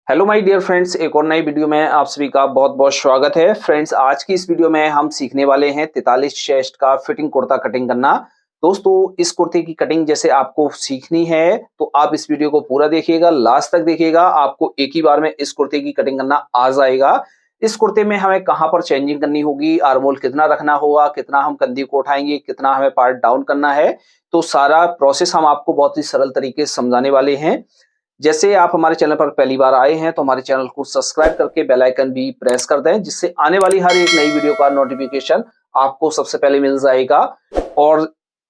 Hello my dear friends, एक और नई वीडियो में आप सभी का बहुत बहुत स्वागत है। फ्रेंड्स, आज की इस वीडियो में हम सीखने वाले हैं 43 चेस्ट का फिटिंग कुर्ता कटिंग करना। दोस्तों, इस कुर्ते की कटिंग जैसे आपको सीखनी है तो आप इस वीडियो को पूरा देखिएगा, लास्ट तक देखिएगा। आपको एक ही बार में इस कुर्ते की कटिंग करना आ जाएगा। इस कुर्ते में हमें कहाँ पर चेंजिंग करनी होगी, आर्मोल कितना रखना होगा, कितना हम कंधी को उठाएंगे, कितना हमें पार्ट डाउन करना है, तो सारा प्रोसेस हम आपको बहुत ही सरल तरीके से समझाने वाले हैं। जैसे आप हमारे चैनल पर पहली बार आए हैं तो हमारे चैनल को सब्सक्राइब करके बेल आइकन भी प्रेस कर दें, जिससे आने वाली हर एक नई वीडियो का नोटिफिकेशन आपको सबसे पहले मिल जाएगा। और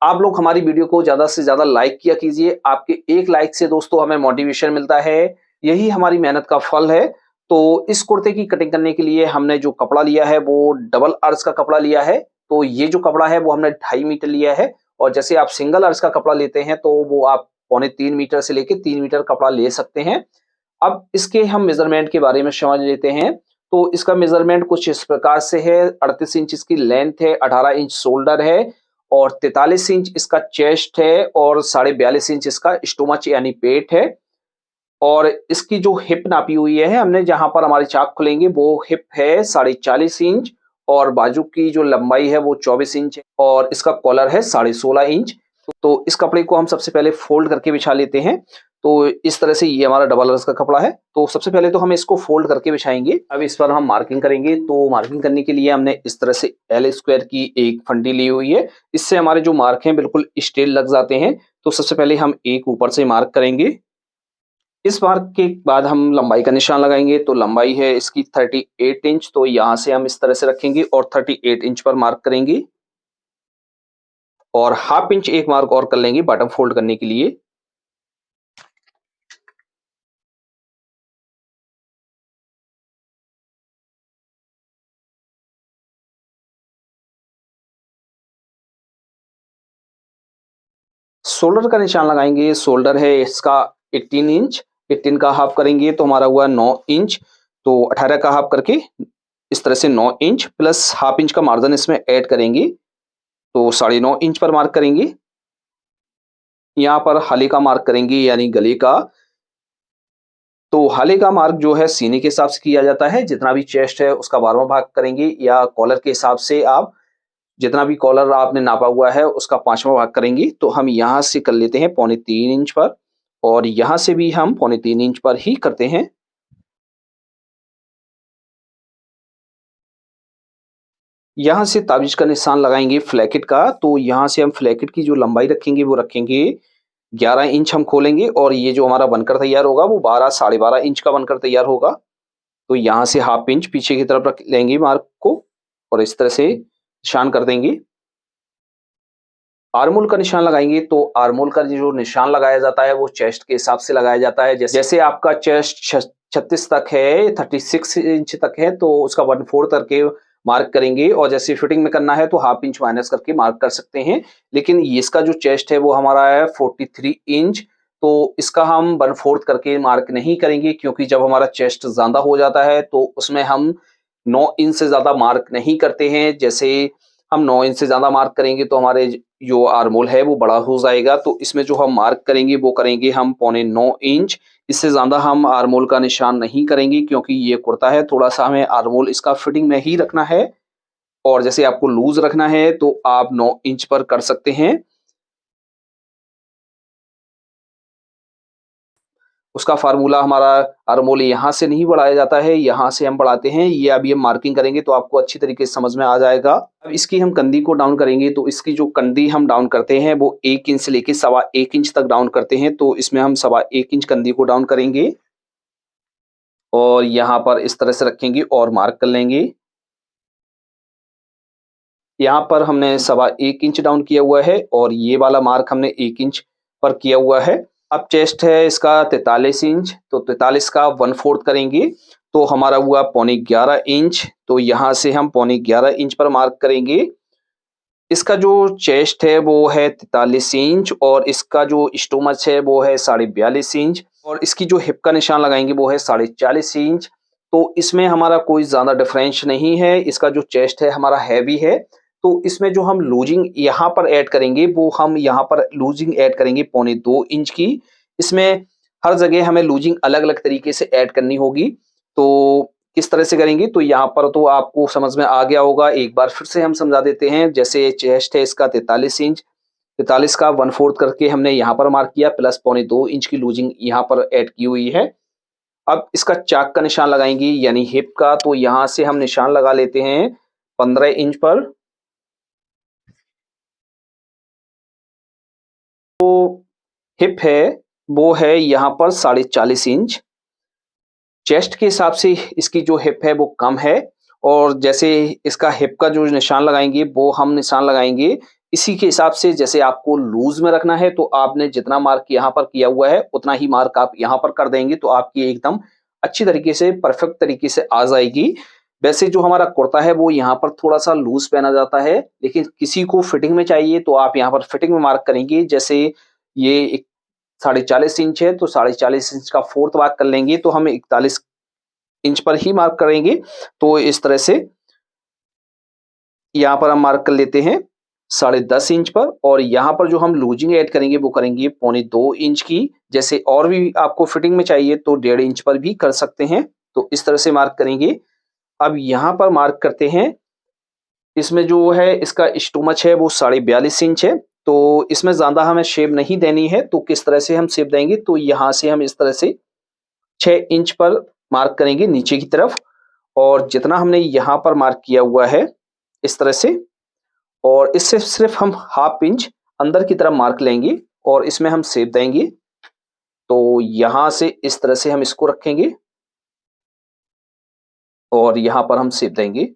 आप लोग हमारी वीडियो को ज्यादा से ज्यादा लाइक किया कीजिए। आपके एक लाइक से दोस्तों हमें मोटिवेशन मिलता है, यही हमारी मेहनत का फल है। तो इस कुर्ते की कटिंग करने के लिए हमने जो कपड़ा लिया है वो डबल अर्ज का कपड़ा लिया है। तो ये जो कपड़ा है वो हमने 2.5 मीटर लिया है, और जैसे आप सिंगल अर्ज का कपड़ा लेते हैं तो वो आप 2.75 मीटर से लेके 3 मीटर कपड़ा ले सकते हैं। अब इसके हम मेजरमेंट के बारे में समझ लेते हैं। तो इसका मेजरमेंट कुछ इस प्रकार से है। 38 इंच इसकी लेंथ है, 18 इंच शोल्डर है, और 43 इंच इसका चेस्ट है, और 42.5 इंच इसका स्टोमच यानी पेट है। और इसकी जो हिप नापी हुई है हमने, जहां पर हमारी चाक खुलेंगे वो हिप है 40.5 इंच, और बाजू की जो लंबाई है वो 24 इंच है, और इसका कॉलर है 16.5 इंच। तो इस कपड़े को हम सबसे पहले फोल्ड करके बिछा लेते हैं। तो इस तरह से ये हमारा डबल अर्ज का कपड़ा है। तो सबसे पहले तो हम इसको फोल्ड करके बिछाएंगे। अब इस पर हम मार्किंग करेंगे। तो मार्किंग करने के लिए हमने इस तरह से एल स्क्वायर की एक फंडी ली हुई है। इससे हमारे जो मार्क हैं बिल्कुल स्ट्रेट लग जाते हैं। तो सबसे पहले हम एक ऊपर से मार्क करेंगे। इस मार्क के बाद हम लंबाई का निशान लगाएंगे। तो लंबाई है इसकी 38 इंच। तो यहाँ से हम इस तरह से रखेंगे और 38 इंच पर मार्क करेंगे, और हाफ इंच एक मार्क और कर लेंगे बॉटम फोल्ड करने के लिए। शोल्डर का निशान लगाएंगे। शोल्डर है इसका 18 इंच। 18 का हाफ करेंगे तो हमारा हुआ 9 इंच। तो 18 का हाफ करके इस तरह से 9 इंच प्लस हाफ इंच का मार्जिन इसमें ऐड करेंगे। तो 9.5 इंच पर मार्क करेंगे। यहाँ पर हाले का मार्क करेंगे यानी गले का। तो हाले का मार्क जो है सीने के हिसाब से किया जाता है। जितना भी चेस्ट है उसका 12वां भाग करेंगे, या कॉलर के हिसाब से आप जितना भी कॉलर आपने नापा हुआ है उसका 5वां भाग करेंगे। तो हम यहाँ से कर लेते हैं 3.25 इंच पर, और यहाँ से भी हम 3.25 इंच पर ही करते हैं। यहाँ से ताबीज का निशान लगाएंगे फ्लैकेट का। तो यहाँ से हम फ्लैकेट की जो लंबाई रखेंगे वो रखेंगे 11 इंच हम खोलेंगे, और ये जो हमारा बनकर तैयार होगा वो 12-12.5 इंच का बनकर तैयार होगा। तो यहाँ से हाफ इंच पीछे की तरफ रख लेंगे मार्क को, और इस तरह से निशान कर देंगे। आर्मोल का निशान लगाएंगे। तो आर्मोल का जो निशान लगाया जाता है वो चेस्ट के हिसाब से लगाया जाता है। जैसे आपका चेस्ट 36 तक है, 36 इंच तक है, तो उसका 1/4 करके मार्क करेंगे, और जैसे फिटिंग में करना है तो हाफ इंच माइनस करके मार्क कर सकते हैं। लेकिन इसका जो चेस्ट है वो हमारा है 43 इंच। तो इसका हम 1/4 करके मार्क नहीं करेंगे, क्योंकि जब हमारा चेस्ट ज्यादा हो जाता है तो उसमें हम 9 इंच से ज्यादा मार्क नहीं करते हैं। जैसे हम 9 इंच से ज्यादा मार्क करेंगे तो हमारे जो आर्मोल है वो बड़ा हो जाएगा। तो इसमें जो हम मार्क करेंगे वो करेंगे हम 9.25 इंच। इससे ज्यादा हम आर्मोल का निशान नहीं करेंगे, क्योंकि ये कुर्ता है, थोड़ा सा हमें आर्मोल इसका फिटिंग में ही रखना है। और जैसे आपको लूज रखना है तो आप 9 इंच पर कर सकते हैं। उसका फार्मूला हमारा आर्मोल यहाँ से नहीं बढ़ाया जाता है, यहाँ से हम बढ़ाते हैं। ये अभी हम मार्किंग करेंगे तो आपको अच्छी तरीके से समझ में आ जाएगा। अब इसकी हम कंधी को डाउन करेंगे। तो इसकी जो कंधी हम डाउन करते हैं वो 1 इंच से लेके 1.25 इंच तक डाउन करते हैं। तो इसमें हम 1.25 इंच कंधी को डाउन करेंगे, और यहाँ पर इस तरह से रखेंगे और मार्क कर लेंगे। यहाँ पर हमने 1.25 इंच डाउन किया हुआ है, और ये वाला मार्क हमने 1 इंच पर किया हुआ है। अब चेस्ट है इसका 43 इंच। तो 43 का 1/4 करेंगे तो हमारा हुआ 11.25 इंच। तो यहाँ से हम 11.25 इंच पर मार्क करेंगे। इसका जो चेस्ट है वो है 43 इंच, और इसका जो स्टोमच है वो है 42.5 इंच, और इसकी जो हिप का निशान लगाएंगे वो है 40.5 इंच। तो इसमें हमारा कोई ज्यादा डिफरेंस नहीं है। इसका जो चेस्ट है हमारा हैवी है। तो इसमें जो हम लूजिंग यहाँ पर ऐड करेंगे वो हम यहाँ पर लूजिंग ऐड करेंगे 2.25 इंच की। इसमें हर जगह हमें लूजिंग अलग अलग तरीके से ऐड करनी होगी। तो किस तरह से करेंगे, तो यहाँ पर तो आपको समझ में आ गया होगा, एक बार फिर से हम समझा देते हैं। जैसे चेस्ट है इसका 43 इंच, 43 का 1/4 करके हमने यहाँ पर मार्क किया, प्लस 2.25 इंच की लूजिंग यहाँ पर ऐड की हुई है। अब इसका चाक का निशान लगाएंगे यानी हिप का, तो यहाँ से हम निशान लगा लेते हैं 15 इंच पर। तो हिप है वो है यहाँ पर 40.5 इंच। चेस्ट के हिसाब से इसकी जो हिप है वो कम है, और जैसे इसका हिप का जो निशान लगाएंगे वो हम निशान लगाएंगे इसी के हिसाब से। जैसे आपको लूज में रखना है तो आपने जितना मार्क यहाँ पर किया हुआ है उतना ही मार्क आप यहाँ पर कर देंगे, तो आपकी एकदम अच्छी तरीके से परफेक्ट तरीके से आ जाएगी। वैसे जो हमारा कुर्ता है वो यहाँ पर थोड़ा सा लूज पहना जाता है, लेकिन किसी को फिटिंग में चाहिए तो आप यहाँ पर फिटिंग में मार्क करेंगे। जैसे ये 40.5 इंच है, तो 40.5 इंच का 4th भाग कर लेंगे, तो हम 41 इंच पर ही मार्क करेंगे। तो इस तरह से यहाँ पर हम मार्क कर लेते हैं 10.5 इंच पर, और यहाँ पर जो हम लूजिंग ऐड करेंगे वो करेंगे 2.25 इंच की। जैसे और भी आपको फिटिंग में चाहिए तो 1.5 इंच पर भी कर सकते हैं, तो इस तरह से मार्क करेंगे। अब यहाँ पर मार्क करते हैं, इसमें जो है इसका स्टोमच है वो 42.5 इंच है, तो इसमें ज्यादा हमें शेप नहीं देनी है। तो किस तरह से हम शेप देंगे, तो यहाँ से हम इस तरह से 6 इंच पर मार्क करेंगे नीचे की तरफ, और जितना हमने यहाँ पर मार्क किया हुआ है इस तरह से, और इससे सिर्फ हम 1/2 इंच अंदर की तरफ मार्क लेंगे और इसमें हम शेप देंगे। तो यहाँ से इस तरह से हम इसको रखेंगे और यहाँ पर हम शेप देंगे।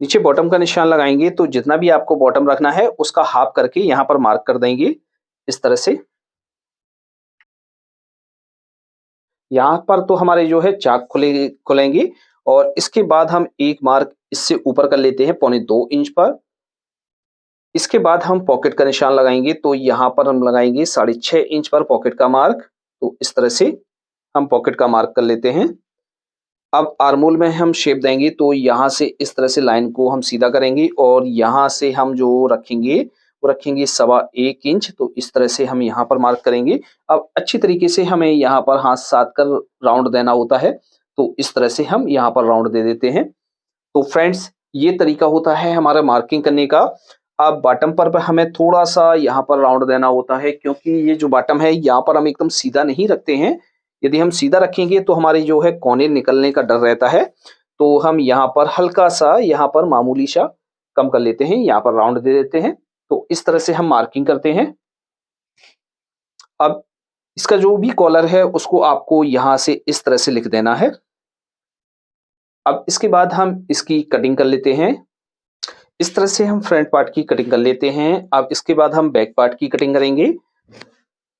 नीचे बॉटम का निशान लगाएंगे, तो जितना भी आपको बॉटम रखना है उसका हाफ करके यहाँ पर मार्क कर देंगे इस तरह से। यहाँ पर तो हमारे जो है चाक खुलेंगे, और इसके बाद हम एक मार्क इससे ऊपर कर लेते हैं 2.25 इंच पर। इसके बाद हम पॉकेट का निशान लगाएंगे, तो यहाँ पर हम लगाएंगे 6.5 इंच पर पॉकेट का मार्क। तो इस तरह से हम पॉकेट का मार्क कर लेते हैं। अब आर्मोल में हम शेप देंगे, तो यहाँ से इस तरह से लाइन को हम सीधा करेंगे, और यहाँ से हम जो रखेंगे वो रखेंगे 1.25 इंच। तो इस तरह से हम यहाँ पर मार्क करेंगे। अब अच्छी तरीके से हमें यहाँ पर हाथ साध कर राउंड देना होता है, तो इस तरह से हम यहाँ पर राउंड दे देते हैं। तो फ्रेंड्स, ये तरीका होता है हमारा मार्किंग करने का। अब बॉटम पर हमें थोड़ा सा यहाँ पर राउंड देना होता है, क्योंकि ये जो बॉटम है यहाँ पर हम एकदम सीधा नहीं रखते हैं। यदि हम सीधा रखेंगे तो हमारी जो है कोने निकलने का डर रहता है, तो हम यहाँ पर हल्का सा यहाँ पर मामूली सा कम कर लेते हैं, यहाँ पर राउंड दे देते हैं। तो इस तरह से हम मार्किंग करते हैं। अब इसका जो भी कॉलर है उसको आपको यहाँ से इस तरह से लिख देना है। अब इसके बाद हम इसकी कटिंग कर लेते हैं। इस तरह से हम फ्रंट पार्ट की कटिंग कर लेते हैं। अब इसके बाद हम बैक पार्ट की कटिंग करेंगे।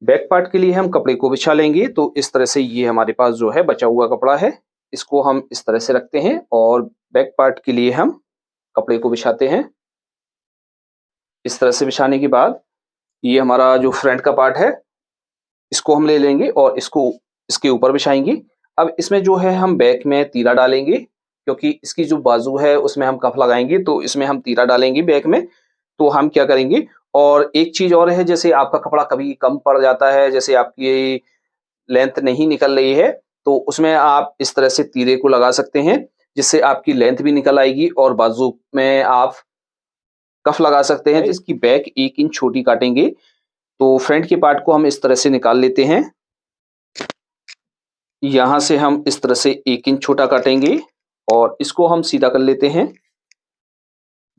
बैक पार्ट के लिए हम कपड़े को बिछा लेंगे, तो इस तरह से ये हमारे पास जो है बचा हुआ कपड़ा है, इसको हम इस तरह से रखते हैं, और बैक पार्ट के लिए हम कपड़े को बिछाते हैं। इस तरह से बिछाने के बाद ये हमारा जो फ्रंट का पार्ट है इसको हम ले लेंगे और इसको इसके ऊपर बिछाएंगे। अब इसमें जो है हम बैक में तीरा डालेंगे, क्योंकि इसकी जो बाजू है उसमें हम कफ लगाएंगे, तो इसमें हम तीरा डालेंगे बैक में। तो हम क्या करेंगे, और एक चीज और है, जैसे आपका कपड़ा कभी कम पड़ जाता है, जैसे आपकी लेंथ नहीं निकल रही है, तो उसमें आप इस तरह से तीरे को लगा सकते हैं, जिससे आपकी लेंथ भी निकल आएगी, और बाजू में आप कफ लगा सकते हैं। जिसकी बैक 1 इंच छोटी काटेंगे, तो फ्रंट के पार्ट को हम इस तरह से निकाल लेते हैं। यहाँ से हम इस तरह से 1 इंच छोटा काटेंगे और इसको हम सीधा कर लेते हैं।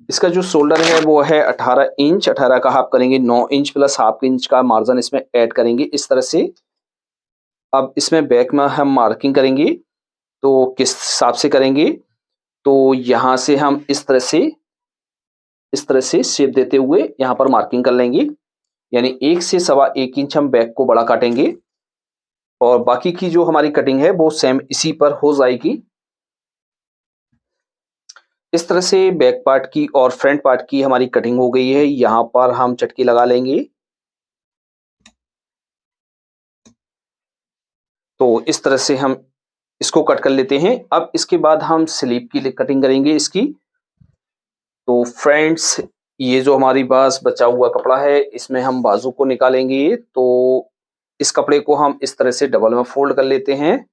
इसका जो शोल्डर है वो है 18 इंच, 18 का हाफ करेंगे 9 इंच प्लस हाफ इंच का मार्जिन इसमें ऐड करेंगे इस तरह से। अब इसमें बैक में हम मार्किंग करेंगे, तो किस हिसाब से करेंगे, तो यहाँ से हम इस तरह से शेप देते हुए यहाँ पर मार्किंग कर लेंगे, यानी 1 से 1.25 इंच हम बैक को बड़ा काटेंगे, और बाकी की जो हमारी कटिंग है वो सेम इसी पर हो जाएगी। इस तरह से बैक पार्ट की और फ्रंट पार्ट की हमारी कटिंग हो गई है। यहाँ पर हम चटकी लगा लेंगे, तो इस तरह से हम इसको कट कर लेते हैं। अब इसके बाद हम स्लीव की कटिंग करेंगे इसकी। तो फ्रेंड्स, ये जो हमारी पास बचा हुआ कपड़ा है, इसमें हम बाजू को निकालेंगे। तो इस कपड़े को हम इस तरह से डबल में फोल्ड कर लेते हैं।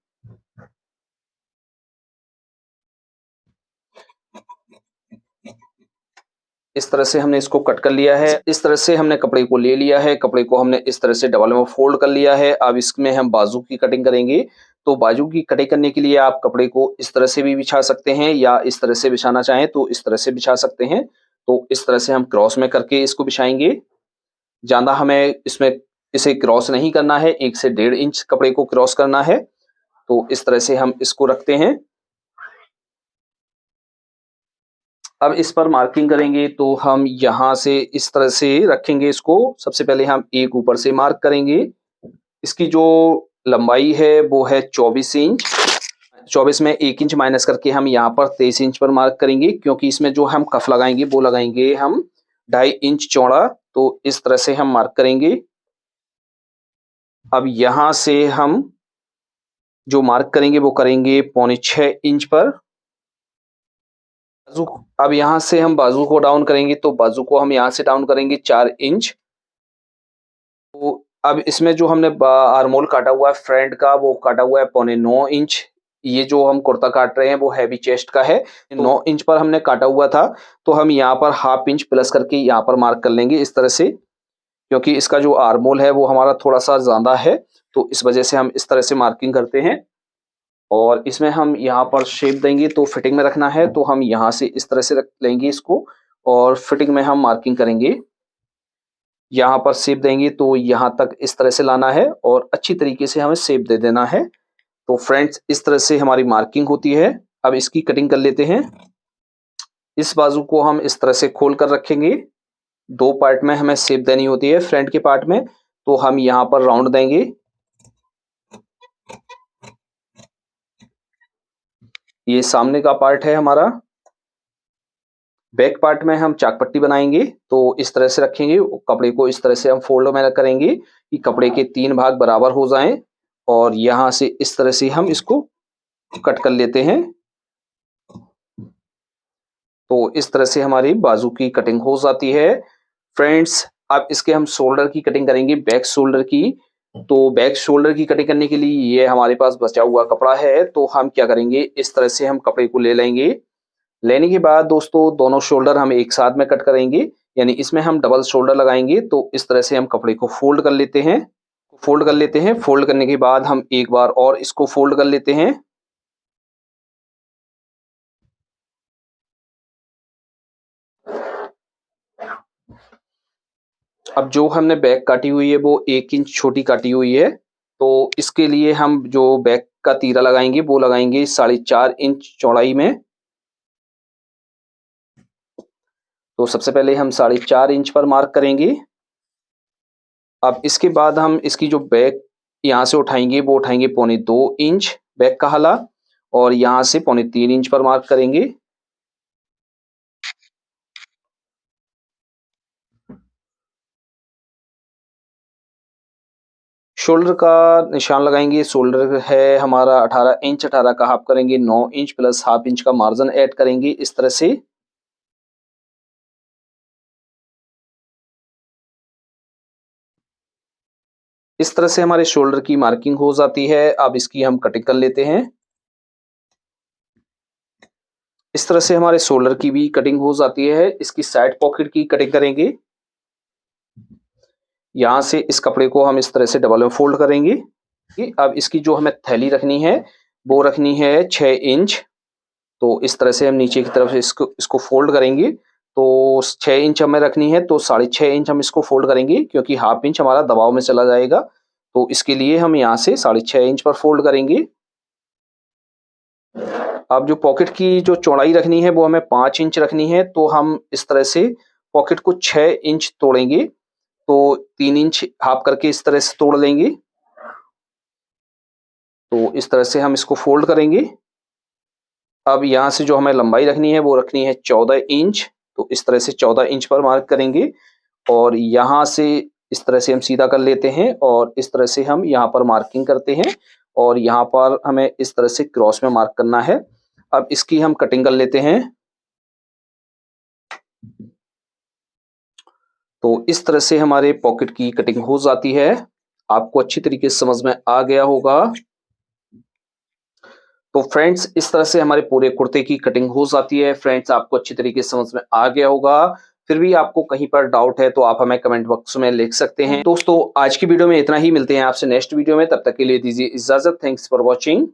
इस तरह से हमने इसको कट कर लिया है। इस तरह से हमने कपड़े को ले लिया है। कपड़े को हमने इस तरह से डबल में फोल्ड कर लिया है। अब इसमें हम बाजू की कटिंग करेंगे। तो बाजू की कटिंग करने के लिए आप कपड़े को इस तरह से भी बिछा सकते हैं, या इस तरह से बिछाना चाहें तो इस तरह से बिछा सकते हैं। तो इस तरह से हम क्रॉस में करके इसको बिछाएंगे। ज्यादा हमें इसमें इसे क्रॉस नहीं करना है, 1 से 1.5 इंच कपड़े को क्रॉस करना है। तो इस तरह से हम इसको रखते हैं। अब इस पर मार्किंग करेंगे। तो हम यहाँ से इस तरह से रखेंगे इसको। सबसे पहले हम एक ऊपर से मार्क करेंगे। इसकी जो लंबाई है वो है 24 इंच। 24 में 1 इंच माइनस करके हम यहाँ पर 23 इंच पर मार्क करेंगे, क्योंकि इसमें जो हम कफ लगाएंगे वो लगाएंगे हम 2.5 इंच चौड़ा। तो इस तरह से हम मार्क करेंगे। अब यहाँ से हम जो मार्क करेंगे वो करेंगे 5.25 इंच पर। बाजू, अब यहाँ से हम बाजू को डाउन करेंगे। तो बाजू को हम यहाँ से डाउन करेंगे 4 इंच। तो अब इसमें जो हमने आर्मोल काटा हुआ है फ्रंट का, वो काटा हुआ है 8.25 इंच। ये जो हम कुर्ता काट रहे हैं वो हैवी चेस्ट का है। 9 इंच पर हमने काटा हुआ था। तो हम यहाँ पर ½ इंच प्लस करके यहाँ पर मार्क कर लेंगे इस तरह से, क्योंकि इसका जो आर्मोल है वो हमारा थोड़ा सा ज्यादा है। तो इस वजह से हम इस तरह से मार्किंग करते हैं। और इसमें हम यहाँ पर शेप देंगे। तो फिटिंग में रखना है तो हम यहाँ से इस तरह से रख लेंगे इसको, और फिटिंग में हम मार्किंग करेंगे। यहाँ पर शेप देंगे तो यहाँ तक इस तरह से लाना है, और अच्छी तरीके से हमें शेप दे देना है। तो फ्रेंड्स, इस तरह से हमारी मार्किंग होती है। अब इसकी कटिंग कर लेते हैं। इस बाजू को हम इस तरह से खोल कर रखेंगे। 2 पार्ट में हमें शेप देनी होती है फ्रंट के पार्ट में। तो हम यहाँ पर राउंड देंगे। ये सामने का पार्ट है हमारा। बैक पार्ट में हम चाक पट्टी बनाएंगे। तो इस तरह से रखेंगे। कपड़े को इस तरह से हम फोल्ड में करेंगे कि कपड़े के 3 भाग बराबर हो जाएं। और यहाँ से इस तरह से हम इसको कट कर लेते हैं। तो इस तरह से हमारी बाजू की कटिंग हो जाती है फ्रेंड्स। अब इसके हम शोल्डर की कटिंग करेंगे, बैक शोल्डर की। तो बैक शोल्डर की कटिंग करने के लिए ये हमारे पास बचा हुआ कपड़ा है। तो हम क्या करेंगे, इस तरह से हम कपड़े को ले लेंगे। लेने के बाद दोस्तों दोनों शोल्डर हम एक साथ में कट करेंगे, यानी इसमें हम डबल शोल्डर लगाएंगे। तो इस तरह से हम कपड़े को फोल्ड कर लेते हैं। फोल्ड करने के बाद हम एक बार और इसको फोल्ड कर लेते हैं। अब जो हमने बैक काटी हुई है वो 1 इंच छोटी काटी हुई है। तो इसके लिए हम जो बैक का तीरा लगाएंगे वो लगाएंगे 4.5 इंच चौड़ाई में। तो सबसे पहले हम 4.5 इंच पर मार्क करेंगे। अब इसके बाद हम इसकी जो बैक यहाँ से उठाएंगे वो उठाएंगे 2.25 इंच बैक का हला, और यहाँ से 3.25 इंच पर मार्क करेंगे। शोल्डर का निशान लगाएंगे। शोल्डर है हमारा 18 इंच। 18 का हाफ करेंगे 9 इंच प्लस ½ इंच का मार्जिन ऐड करेंगे इस तरह से। इस तरह से हमारे शोल्डर की मार्किंग हो जाती है। अब इसकी हम कटिंग कर लेते हैं। इस तरह से हमारे शोल्डर की भी कटिंग हो जाती है। इसकी साइड पॉकेट की कटिंग करेंगे। यहाँ से इस कपड़े को हम इस तरह से डबल में फोल्ड करेंगे। अब इसकी जो हमें थैली रखनी है वो रखनी है 6 इंच। तो इस तरह से हम नीचे की तरफ से इसको फोल्ड करेंगे। तो 6 इंच हमें रखनी है, तो 6.5 इंच हम इसको फोल्ड करेंगे, क्योंकि ½ इंच हमारा दबाव में चला जाएगा। तो इसके लिए हम यहाँ से 6.5 इंच पर फोल्ड करेंगे। अब जो पॉकेट की जो चौड़ाई रखनी है वो हमें 5 इंच रखनी है। तो हम इस तरह से पॉकेट को 6 इंच तोड़ेंगे। तो 3 इंच हाफ करके इस तरह से तोड़ लेंगे। तो इस तरह से हम इसको फोल्ड करेंगे। अब यहाँ से जो हमें लंबाई रखनी है वो रखनी है 14 इंच। तो इस तरह से 14 इंच पर मार्क करेंगे, और यहाँ से इस तरह से हम सीधा कर लेते हैं, और इस तरह से हम यहाँ पर मार्किंग करते हैं, और यहाँ पर हमें इस तरह से क्रॉस में मार्क करना है। अब इसकी हम कटिंग कर लेते हैं। तो इस तरह से हमारे पॉकेट की कटिंग हो जाती है। आपको अच्छी तरीके से समझ में आ गया होगा। तो फ्रेंड्स इस तरह से हमारे पूरे कुर्ते की कटिंग हो जाती है। फ्रेंड्स आपको अच्छी तरीके से समझ में आ गया होगा। फिर भी आपको कहीं पर डाउट है तो आप हमें कमेंट बॉक्स में लिख सकते हैं। दोस्तों आज की वीडियो में इतना ही, मिलते हैं आपसे नेक्स्ट वीडियो में, तब तक के लिए दीजिए इजाजत। Thanks for watching.